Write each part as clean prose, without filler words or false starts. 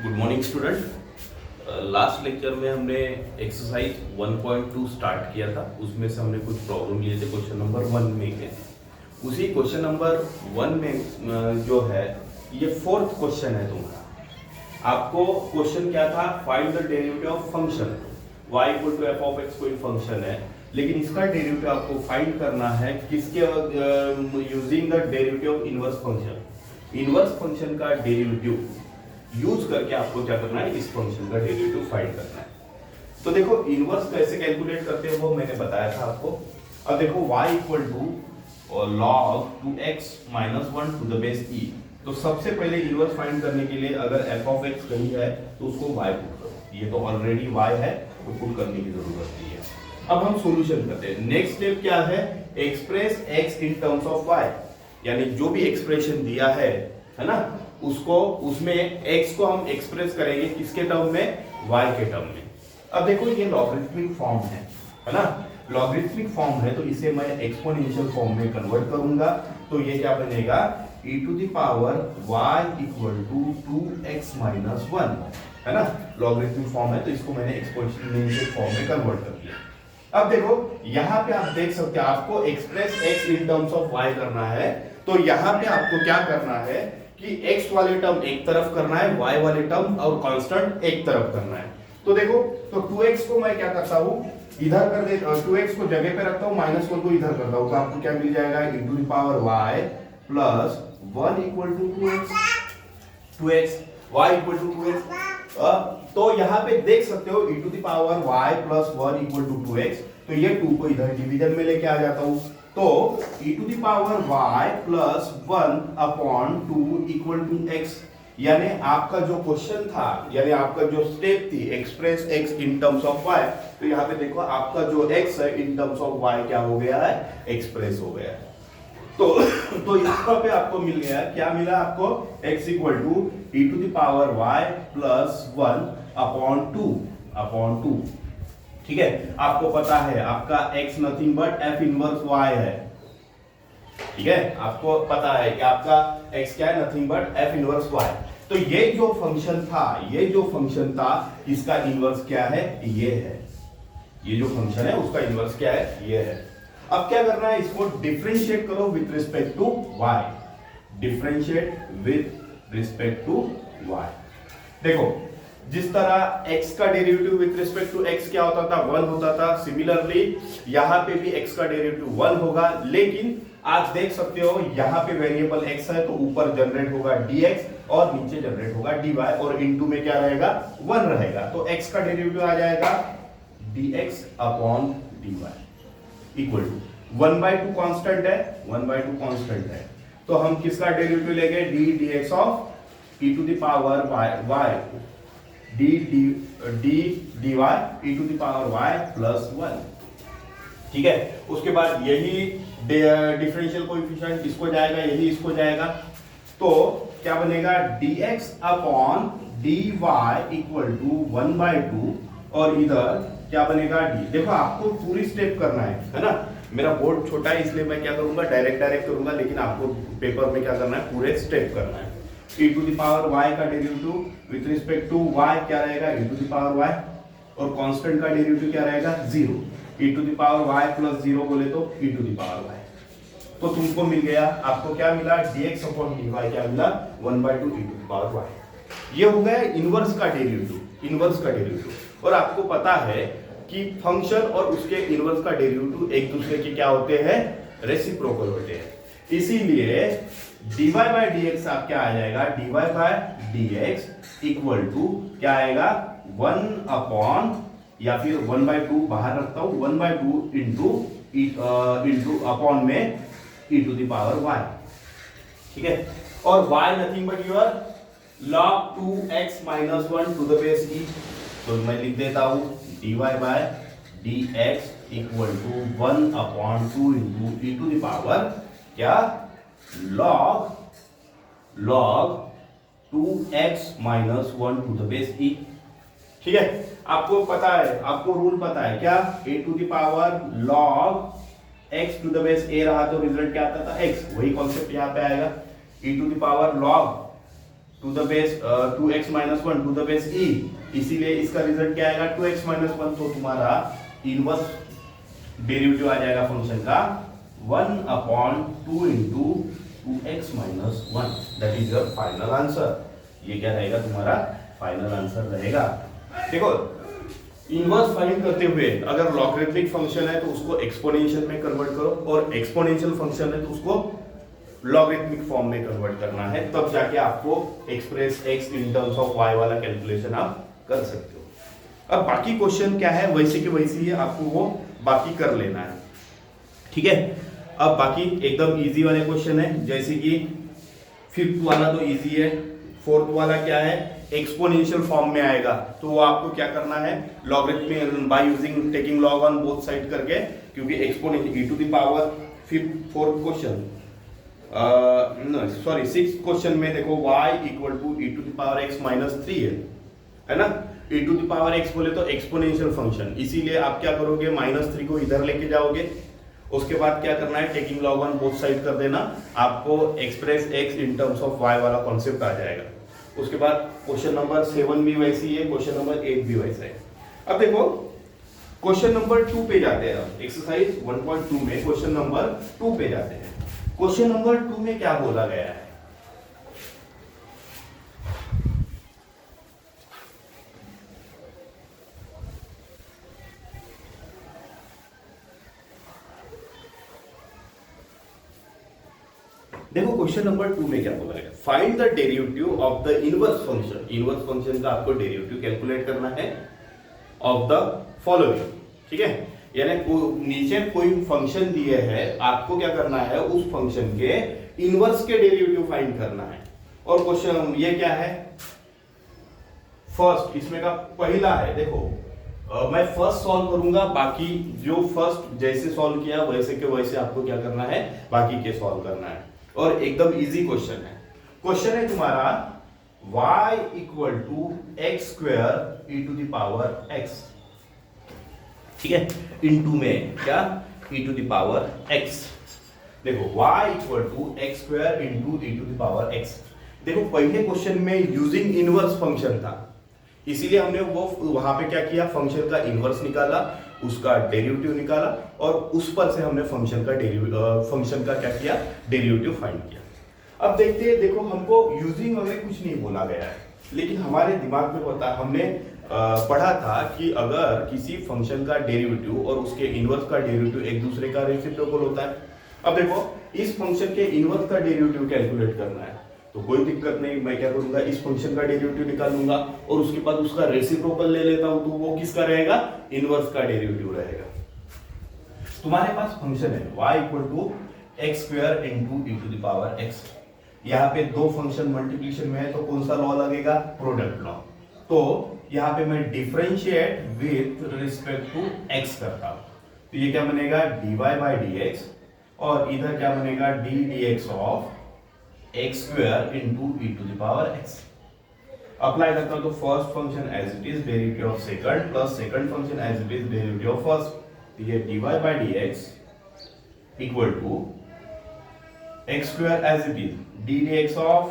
Good morning student. Last lecture में हमने exercise 1.2 start किया था। उसमें से हमने कुछ प्रॉब्लम लिए थे क्वेश्चन नंबर 1 में के। उसी क्वेश्चन नंबर 1 में जो है ये फोर्थ क्वेश्चन है तुम्हारा। आपको क्वेश्चन क्या था? Find the derivative of function y equal to f of x कोई फंक्शन है, लेकिन इसका डेरिवेटिव आपको फाइंड करना है किसके using the derivative of inverse function. Inverse function का डेरिवेटिव यूज करके आपको क्या करना है, इस फंक्शन का डेरिवेटिव फाइंड करना है। तो देखो इनवर्स कैसे कैलकुलेट करते हैं वो मैंने बताया था आपको। अब देखो y equal to log 2x minus 1 to the base e। तो सबसे पहले इनवर्स फाइंड करने के लिए अगर f ऑफ x कहीं है तो उसको y पुट करो। ये तो ऑलरेडी y है तो पुट करने की जरूरत नहीं है। अब हम सॉल्यूशन करते हैं। नेक्स्ट स्टेप क्या है? Express x in terms of y, यानी जो भी एक्सप्रेशन दिया है ना, उसको उसमें x को हम एक्सप्रेस करेंगे किसके टर्म में? y के टर्म में। अब देखो ये लॉगरिथमिक फॉर्म है ना। लॉगरिथमिक फॉर्म है तो इसे मैं एक्सपोनेंशियल फॉर्म में कन्वर्ट करूंगा। तो ये क्या बनेगा? e to the power y equal to 2x minus 1, है ना। लॉगरिथमिक फॉर्म है तो इसको मैंने एक्सपोनेंशियल फॉर्म में कन्वर्ट कर दिया। अब देखो यहाँ पे आप देख सकते हैं, आपको express x in terms of y करना है। तो यहाँ पे आपको क्या करना है कि x वाले टर्म एक तरफ करना है, y वाले टर्म और कांस्टेंट एक तरफ करना है। तो देखो, तो 2x को मैं क्या करता हूँ, इधर कर दे, 2x को जगह पे रखता हूँ, माइनस 1 को इधर करता हूँ। तो आपको क्या मिल जाएगा? Into the power y plus 1 equal to 2x y equal to 2x। तो यहाँ पे देख सकते हो e to the power y plus 1 equal to 2x। तो ये 2 को इधर डिवीजन में लेके आ जाता हूँ। तो e to the power y plus 1 upon 2 equal to x। यानी आपका जो क्वेश्चन था, यानी आपका जो स्टेप थी express x in terms of y, तो यहाँ पे देखो आपका जो x है इन टर्म्स ऑफ y क्या हो गया है? एक्सप्रेस हो गया है। तो यहाँ पे आपको मिल गया, क्या मिला आपको? x equal to e to the power y plus 1 upon 2। ठीक है, आपको पता है आपका x nothing but f inverse y है। ठीक है, आपको पता है कि आपका x क्या है? Nothing but f inverse y। तो ये जो फंक्शन था इसका इनवर्स क्या है? ये है। ये जो फंक्शन है उसका इनवर्स क्या है? ये है। अब क्या करना है? इसको डिफरेंशिएट करो with respect to y। Differentiate with respect to y। देखो, जिस तरह x का derivative with respect to x क्या होता था? 1 होता था। सिमिलरली यहाँ पे भी x का डेरिवेटिव 1 होगा, लेकिन आज देख सकते हो यहाँ पे वेरिएबल x है तो ऊपर जनरेट होगा dx और नीचे जनरेट होगा dy, और इनटू में क्या रहेगा? 1 रहेगा। तो x का डेरिवेटिव आ जाएगा dx upon dy equal to 1/2 constant है, 1/2 कांस्टेंट है। तो हम किसका डेरिवेटिव लेंगे? dx of e to the power y dy e to the power y plus 1। ठीक है, उसके बाद यही डिफरेंशियल कोएफिशिएंट इसको जाएगा, यही इसको जाएगा। तो क्या बनेगा? dx upon dy equal to 1/2, और इधर क्या बनेगा? d। देखो आपको पूरी स्टेप करना है ना। मेरा बोर्ड छोटा है इसलिए मैं क्या करूंगा, डायरेक्ट करूंगा, लेकिन आपको पेपर में क्या करना है? पूरे स्टेप करना है। e to the power y का derivative with respect to y क्या रहेगा? e to the power y, और कांस्टेंट का डेरिवेटिव क्या रहेगा? 0। e to the power y plus 0 बोले तो e to the power y। तो तुमको मिल गया, आपको क्या मिला? dx अपॉन dy क्या मिला? 1/2 e to the power y। ये हो गया इनवर्स का डेरिवेटिव। और आपको पता है कि फंक्शन और उसके इनवर्स का डेरिवेटिव एक दूसरे के क्या होते हैं? रेसिप्रोकल होते हैं। इसीलिए dy बाय dx आप क्या आ जाएगा? dy by dx equal to क्या आएगा? 1 अपॉन, या फिर 1/2 बाहर रखता हूं, 1/2 इंटू अपॉन में e to the power y। ठीक है, और y nothing but your log 2x minus 1 to the base e। तो मैं लिख देता हूं dy by dx equal to 1 upon 2 into e to the power क्या? log 2x minus 1 to the base e। ठीक है, आपको पता है, आपको रूल पता है क्या? a to the power log x to the base a रहा तो रिजल्ट क्या आता था? x। वही कॉन्सेप्ट यहाँ पे आएगा। e to the power log to the base 2x minus 1 to the base e, इसीलिए इसका रिजल्ट क्या आएगा 2x माइनस 1। तो तुम्हारा इनवर्स डेरिवेटिव आ जाएगा फंक्शन का 1/2 into 2x minus 1, that is your final answer. ये क्या रहेगा तुम्हारा फाइनल आंसर रहेगा। देखो इनवर्स फाइंड करते हुए अगर लॉगरिथमिक फंक्शन है तो उसको एक्सपोनेंशियल में कन्वर्ट करो, और एक्सपोनेंशियल फंक्शन है तो उसको लॉगरिथमिक फॉर्म में कन्वर्ट करना है, तब जाके आपको express x in terms of y वाला कैलकुलेशन आप कर सकते हो। अब बाकी क्वेश्चन क्या है, वैसे की वैसी ही आपको वो बाकी कर लेना है, ठीक है। अब बाकी एकदम इजी वाले क्वेश्चन है, जैसे कि फिफ्थ वाला तो इजी है, फोर्थ वाला क्या है एक्सपोनेंशियल फॉर्म में आएगा, तो वो आपको क्या करना है logarithmic by using taking log on both side करके, क्योंकि exponential e to the power fourth question sorry six question में देखो y equal to e to the power x minus 3 है ना। e to the power x बोले तो exponential function, इसीलिए आप क्या करोगे -3 को इधर लेके जाओगे, उसके बाद क्या करना है taking log on both side कर देना, आपको express x in terms of y वाला कॉन्सेप्ट आ जाएगा। उसके बाद क्वेश्चन नंबर 7 भी वैसी है, क्वेश्चन नंबर 8 भी वैसा है। अब देखो क्वेश्चन नंबर 2 पे जाते हैं, एक्सरसाइज 1.2 में क्वेश्चन नंबर 2 पे जाते हैं। क्वेश्चन नंबर 2 में क्या बोला गया है, देखो क्वेश्चन नंबर 2 में क्या बोला गया, find the derivative of the inverse function. Inverse function का आपको डेरिवेटिव कैलकुलेट करना है ऑफ द फॉलोइंग, ठीक है। यानी नीचे कोई फंक्शन दिए है, आपको क्या करना है उस फंक्शन के इनवर्स के डेरिवेटिव फाइंड करना है। और क्वेश्चन ये क्या है फर्स्ट, इसमें का पहला है, देखो मैं फर्स्ट सॉल्व करूंगा, बाकी जो फर्स्ट जैसे सॉल्व किया वैसे के वैसे आपको क्या करना है बाकी के सॉल्व करना है। और एकदम इजी क्वेश्चन है, क्वेश्चन है तुम्हारा y equal to x square e to the power x, ठीक है, इनटू में क्या e to the power x। देखो y equal to x square into e to the power x। देखो पहले क्वेश्चन में यूजिंग इनवर्स फंक्शन था, इसीलिए हमने वो वहां पे क्या किया फंक्शन का इनवर्स निकाला, उसका डेरिवेटिव निकाला, और उस पर से हमने फंक्शन का क्या किया डेरिवेटिव फाइंड किया। अब देखते हैं, देखो हमको यूजिंग में कुछ नहीं बोला गया है, लेकिन हमारे दिमाग में पता हमने पढ़ा था कि अगर किसी फंक्शन का डेरिवेटिव और उसके इनवर्स का डेरिवेटिव एक दूसरे का रेसिप्रोकल होता है। अब देखो इस फंक्शन के इनवर्स का डेरिवेटिव कैलकुलेट करना है, तो कोई दिक्कत नहीं, मैं क्या करूंगा इस फंक्शन का डेरिवेटिव निकालूंगा और उसके बाद उसका रेसिप्रोकल ले लेता हूं, तो वो किसका रहेगा इनवर्स का डेरिवेटिव रहेगा। तुम्हारे पास फंक्शन है y equal to x square into e to the power x। यहाँ पे दो फंक्शन मल्टीप्लिकेशन में है, तो कौन सा लॉ लगेगा प्रोडक्ट लॉ। तो यहाँ पे मैं differentiate with respect to x करता हूं, तो ये क्या बनेगा dy बाई dx, और इधर क्या बनेगा d dx of x square into e to the power x। Apply करता हूं तो first function as it is derivative of second plus second function as it is derivative of first, तो ये dy by dx equal to x square as it is d dx of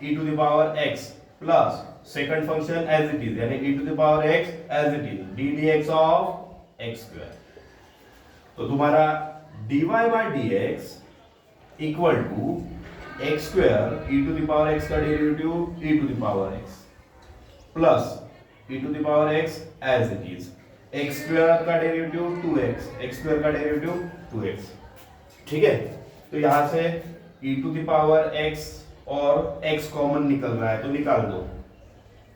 e to the power x plus second function as it is यानी e to the power x as it is d dx of x square. तो तुम्हारा dy by dx equal to x square e to the power x का derivative e to the power x plus e to the power x as it is x square का derivative 2x, x square का derivative 2x, ठीक है। तो यहां से e to the power x और x common निकल रहा है, तो निकाल दो,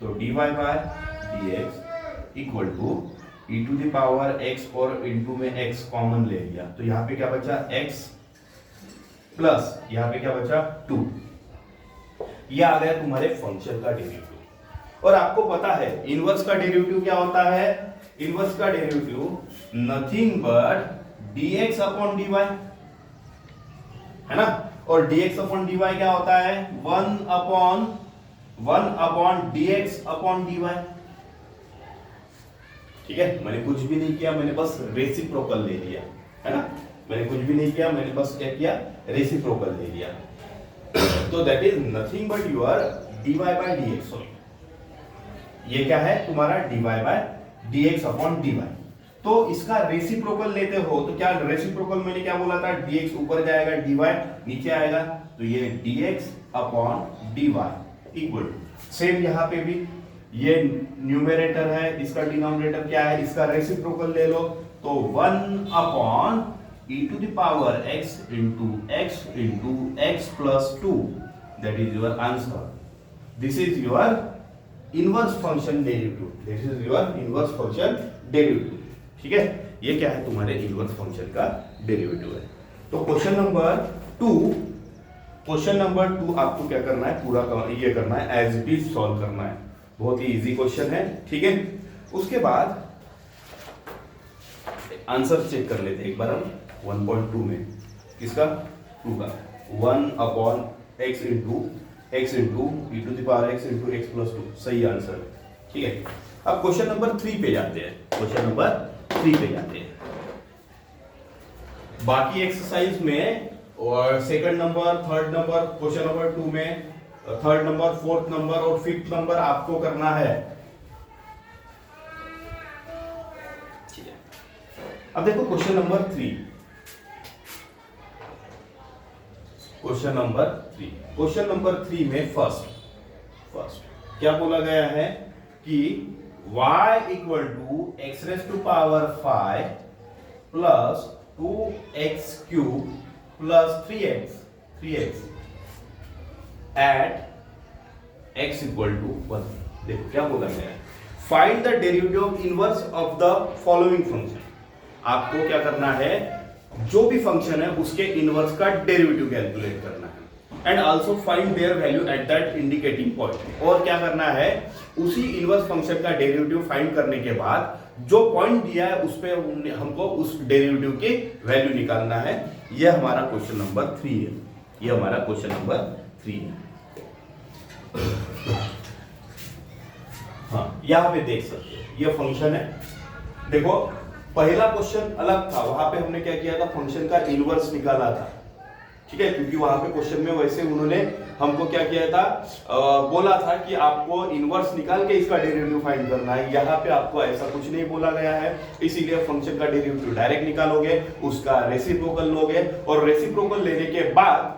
तो dy by dx equal to E to the power x और इनटू में x कॉमन ले लिया, तो यहां पे क्या बचा x प्लस यहां पे क्या बचा 2। ये आ गया तुम्हारे फंक्शन का डेरिवेटिव। और आपको पता है इनवर्स का डेरिवेटिव क्या होता है, इनवर्स का derivative nothing but dx upon dy है ना, और dx अपॉन dy क्या होता है 1 अपॉन dx अपॉन dy, ठीक है। मैंने कुछ भी नहीं किया, मैंने बस रेसिप्रोकल ले लिया है ना, मैंने कुछ भी नहीं किया, मैंने बस क्या किया रेसिप्रोकल ले लिया। तो that is nothing but your dy by dx, sorry ये क्या है तुम्हारा dy by dx upon dy। तो इसका रेसिप्रोकल लेते हो तो क्या रेसिप्रोकल मैंने क्या बोला था, dx ऊपर जाएगा dy नीचे आएगा, तो ये dx upon dy equal same यहाँ पे भी ये न्यूमरेटर है, इसका डिनोमिनेटर क्या है, इसका रेसिप्रोकल ले लो तो 1 upon e to the power x into x plus 2, that is your answer. This is your inverse function derivative, this is your inverse function derivative. ठीक है, ये क्या है तुम्हारे इनवर्स फंक्शन का डेरिवेटिव है। तो क्वेश्चन नंबर 2 आपको क्या करना है, पूरा ये करना है, एज इट इज सॉल्व करना है। बहुत ही इजी क्वेश्चन है। ठीक है, उसके बाद आंसर चेक कर लेते हैं एक बार हम 1.2 में, किसका 2 का 1 upon x into e to the power x into x plus 2 सही आंसर है। ठीक है, अब क्वेश्चन नंबर 3 पे जाते हैं। बाकी एक्सरसाइज में और second number, third number, question number 2 में थर्ड नंबर, फोर्थ नंबर और फिफ्थ नंबर आपको करना है। ठीक है, अब देखो क्वेश्चन नंबर 3। क्वेश्चन नंबर 3 में फर्स्ट क्या बोला गया है कि y equal to x raise to power 5 plus 2x cube plus 3x at x equal to 1। देखो क्या बोला गया है, find the derivative of inverse of the following function. आपको क्या करना है, जो भी फंक्शन है उसके इनवर्स का डेरिवेटिव कैलकुलेट करना है and also find their value at that indicating point. और क्या करना है, उसी इनवर्स फंक्शन का डेरिवेटिव फाइंड करने के बाद जो पॉइंट दिया है उस पे हमको उस डेरिवेटिव की वैल्यू निकालना है। यह हमारा क्वेश्चन नंबर 3 है। हाँ, यहां पे देख सकते हो ये फंक्शन है। देखो पहला क्वेश्चन अलग था, वहां पे हमने क्या किया था, फंक्शन का इनवर्स निकाला था। ठीक है, क्योंकि वहां पे क्वेश्चन में वैसे उन्होंने हमको क्या किया था, बोला था कि आपको इनवर्स निकाल के इसका डेरिवेटिव फाइंड करना है। यहाँ पे आपको ऐसा कुछ नहीं बोला गया है, इसीलिए फंक्शन का डेरिवेटिव डायरेक्ट निकालोगे, उसका रेसिप्रोकल लोगे और रेसिप्रोकल लेने के बाद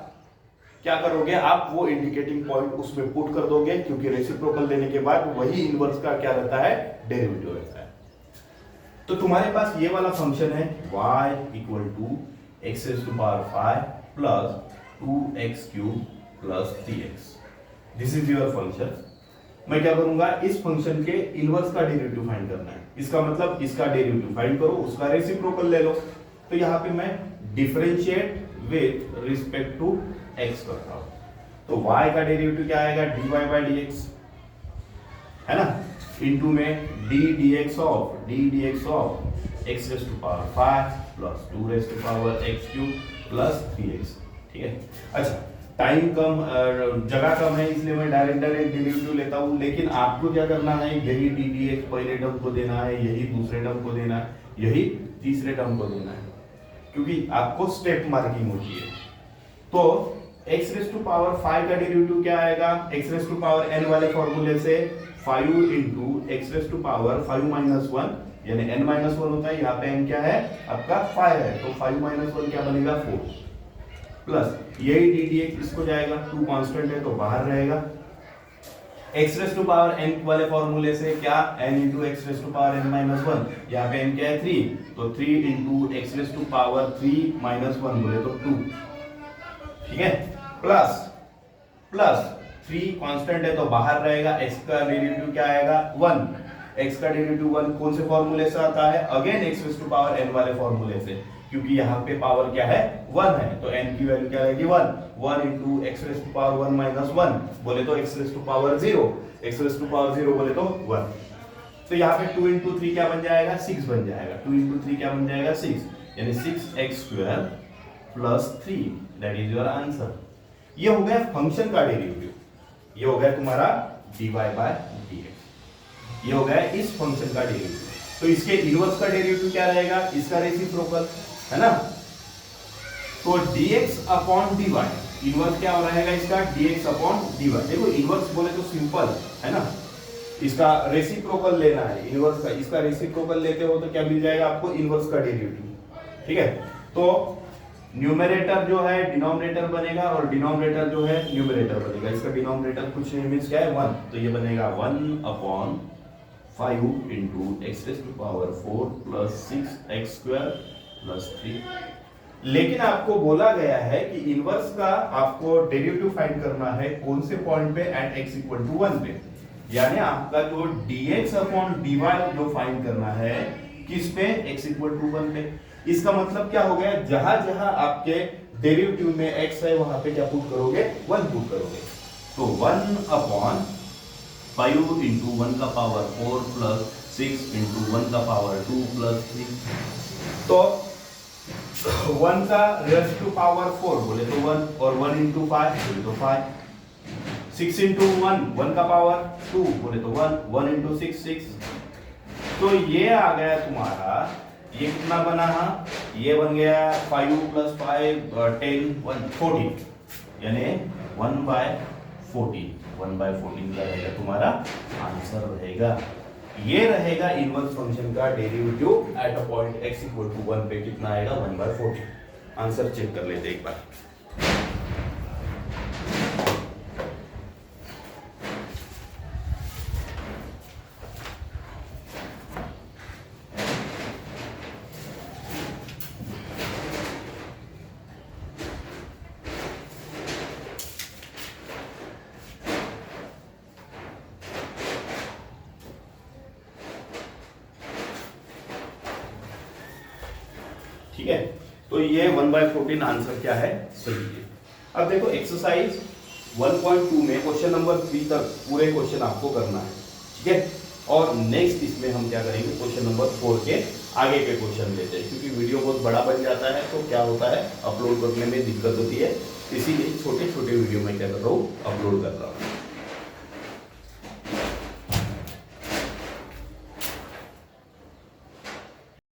क्या करोगे आप, वो इंडिकेटिंग पॉइंट उसमें पुट कर दोगे, क्योंकि रेसिप्रोकल लेने के बाद वही इनवर्स का क्या रहता है, डेरिवेटिव रहता है। तो तुम्हारे पास ये वाला फंक्शन है y equal to x raise to power 5 plus 2x cube plus 3x। This is your function. मैं क्या करूंगा, इस फंक्शन के इनवर्स का डेरिवेटिव फाइंड करना है। इसका मतलब इसका डेरिवेटिव फाइंड करो, उसका रेसिप्रोकल ले लो। तो यहाँ पे मैं differentiate with respect to x करता हूं, तो y का डेरिवेटिव क्या आएगा, dy बाय dx है ना, इनटू में d dx of x raise to power 5 plus 2 raise to power x cube plus 3x। ठीक है, अच्छा टाइम कम, जगह कम है, इसलिए मैं डायरेक्ट डेरिवेटिव लेता हूं। लेकिन आपको क्या करना है, यही d dx पहले टर्म को देना है, यही दूसरे टर्म को देना है, यही तीसरे टर्म को देना है, क्योंकि आपको स्टेप मार्किंग होती है। तो x रेज़ टू पावर 5 का डेरिवेटिव क्या आएगा, x raise to power n वाले फॉर्मूले से 5 into x raise to power 5 minus 1, यानी n माइनस 1 होता है, यहाँ पे n क्या है आपका 5 है, तो 5 माइनस 1 क्या बनेगा 4 प्लस यही d dx इसको जाएगा, 2 कांस्टेंट है तो बाहर रहेगा। x raise to power n वाले फॉर्मूले से क्या, n into x raise to power n minus 1, यहाँ पे n क्या है 3, तो 3 into x raise to power 3 minus 1 बोले तो 2। ठीक है, प्लस 3 कांस्टेंट है तो बाहर रहेगा, x का डेरिवेटिव क्या आएगा 1, x का डेरिवेटिव 1 कौन से फॉर्मूले से आता है, again x raise to power n वाले फॉर्मूले से, क्योंकि यहाँ पे पावर क्या है 1 है, तो n की वैल्यू क्या आएगी 1 into x raise to power 1 minus 1 बोले तो x raise to power 0, x raise to power 0 बोले तो 1। तो यहाँ पे 2 इंटू 3 क्या बन जाएगा 6 बन जाएगा, 2 इंटू 3 क्या बन जाएगा 6, यानी 6x square plus 3, that is your answer. ये हो गया फंक्शन का डेरिवेटिव, ये हो गया तुम्हारा dy बाय dx, ये हो गया इस फंक्शन का डेरिवेटिव। तो इसके इनवर्स का डेरिवेटिव क्या रहेगा, इसका रेसिप्रोकल है ना, तो dx अपॉन dy इनवर्स क्या रहेगा इसका, dx अपॉन dy। देखो इनवर्स बोले तो सिंपल है ना, इसका रेसिप्रोकल लेना है इनवर्स का, इसका रेसिप्रोकल लेते हो तो क्या मिल जाएगा आपको, इनवर्स का डेरिवेटिव। ठीक है, तो न्यूमरेटर जो है डिनोमिनेटर बनेगा और डिनोमिनेटर जो है न्यूमरेटर बनेगा। इसका डिनोमिनेटर कुछ नहीं मींस क्या है 1, तो ये बनेगा 1 upon 5 into x raise to power 4 plus 6 x square plus 3। लेकिन आपको बोला गया है कि इनवर्स का आपको डेरिवेटिव फाइंड करना है कौन से पॉइंट पे, एट x इक्वल टू 1 पे, यानी आपका जो dx अपॉन dy जो फाइंड करना है किस पे, x इक्वल टू 1 पे। इसका मतलब क्या हो गया, जहां जहां आपके डेरिवेटिव में x है वहां पे क्या पुट करोगे, 1 पुट करोगे। तो 1 अपॉन 5 इंटू 1 का पावर 4 प्लस 6 इंटू 1 का पावर 2 प्लस 3। तो 1 का रेज़ टू पावर 4 बोले तो 1, और 1 इंटू 5 बोले तो 5, 6 इंटू 1 का पावर 2 बोले तो 1 इंटू 6 6। तो ये आ गया तुम्हारा, ये कितना बना, ये बन गया 5 प्लस 5 10 1 14, यानी 1/14 का रहेगा तुम्हारा आंसर रहेगा। ये रहेगा इनवर्स फंक्शन का derivative at a point x equal to 1 पे कितना आएगा, 1/14। आंसर चेक कर लेते एक बार। ठीक है, तो ये 1/14 आंसर क्या है, सही है। अब देखो एक्सरसाइज 1.2 में क्वेश्चन नंबर 3 तक पूरे क्वेश्चन आपको करना है। ठीक है, और नेक्स्ट इसमें हम क्या करेंगे, क्वेश्चन नंबर 4 के आगे के क्वेश्चन लेते हैं, क्योंकि वीडियो बहुत बड़ा बन जाता है तो क्या होता है अपलोड करने में दिक्कत होती है, इसीलिए छोटे छोटे वीडियो में क्या कर रहा हूँ, अपलोड कर रहा हूँ।